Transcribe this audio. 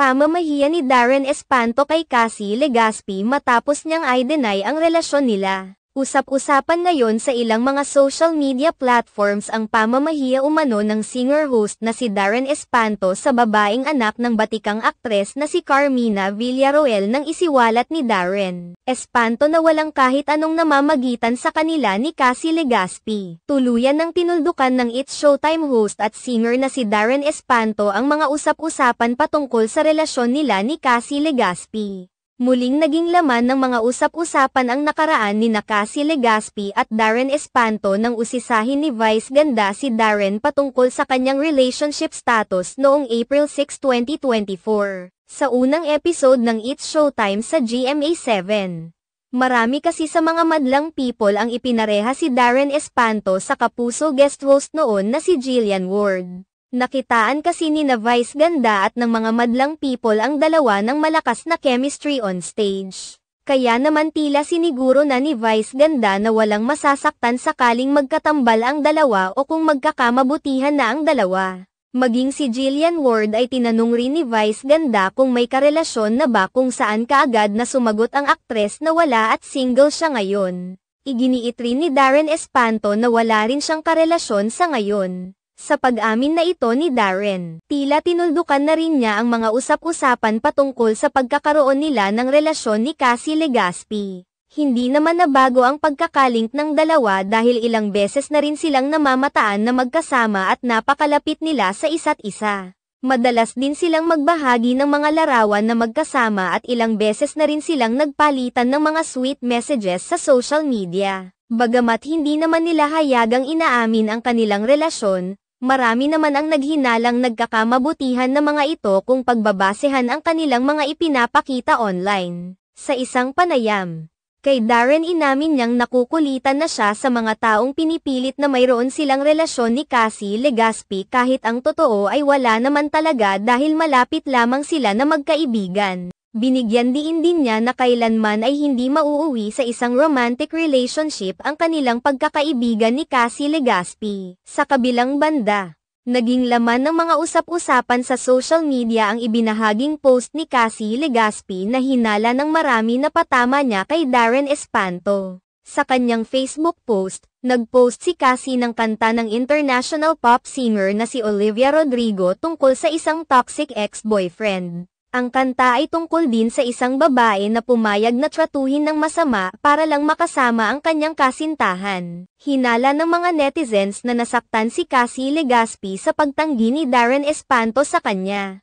Pamamahiya ni Darren Espanto kay Cassie Legaspi matapos niyang i-deny ang relasyon nila. Usap-usapan ngayon sa ilang mga social media platforms ang pamamahiya umano ng singer-host na si Darren Espanto sa babaeng anak ng batikang aktres na si Carmina Villarroel nang isiwalat ni Darren Espanto na walang kahit anong namamagitan sa kanila ni Cassie Legaspi. Tuluyan ng tinuldukan ng It's Showtime host at singer na si Darren Espanto ang mga usap-usapan patungkol sa relasyon nila ni Cassie Legaspi. Muling naging laman ng mga usap-usapan ang nakaraan ni Cassie Legaspi at Darren Espanto nang usisahin ni Vice Ganda si Darren patungkol sa kanyang relationship status noong April 6, 2024, sa unang episode ng It's Showtime sa GMA7. Marami kasi sa mga madlang people ang ipinareha si Darren Espanto sa kapuso guest host noon na si Jillian Ward. Nakitaan kasi ni Vice Ganda at ng mga madlang people ang dalawa ng malakas na chemistry on stage. Kaya naman tila siniguro na ni Vice Ganda na walang masasaktan sakaling magkatambal ang dalawa o kung magkakamabutihan na ang dalawa. Maging si Jillian Ward ay tinanong rin ni Vice Ganda kung may karelasyon na ba, kung saan kaagad na sumagot ang aktres na wala at single siya ngayon. Iginiit rin ni Darren Espanto na wala rin siyang karelasyon sa ngayon. Sa pag-amin na ito ni Darren, tila tinuldukan na rin niya ang mga usap-usapan patungkol sa pagkakaroon nila ng relasyon ni Cassie Legaspi. Hindi naman nabago ang pagkakalink ng dalawa dahil ilang beses na rin silang namamataan na magkasama at napakalapit nila sa isa't isa. Madalas din silang magbahagi ng mga larawan na magkasama at ilang beses na rin silang nagpalitan ng mga sweet messages sa social media. Bagamat hindi naman nila hayagang inaamin ang kanilang relasyon, marami naman ang naghinalang nagkakamabutihan na mga ito kung pagbabasehan ang kanilang mga ipinapakita online. Sa isang panayam, kay Darren inamin niyang nakukulitan na siya sa mga taong pinipilit na mayroon silang relasyon ni Cassie Legaspi kahit ang totoo ay wala naman talaga dahil malapit lamang sila na magkaibigan. Binigyan din niya na kailanman ay hindi mauuwi sa isang romantic relationship ang kanilang pagkakaibigan ni Cassie Legaspi. Sa kabilang banda, naging laman ng mga usap-usapan sa social media ang ibinahaging post ni Cassie Legaspi na hinala ng marami na patama niya kay Darren Espanto. Sa kanyang Facebook post, nag-post si Cassie ng kanta ng international pop singer na si Olivia Rodrigo tungkol sa isang toxic ex-boyfriend. Ang kanta ay tungkol din sa isang babae na pumayag na tratuhin ng masama para lang makasama ang kanyang kasintahan. Hinala ng mga netizens na nasaktan si Cassie Legaspi sa pagtanggi ni Darren Espanto sa kanya.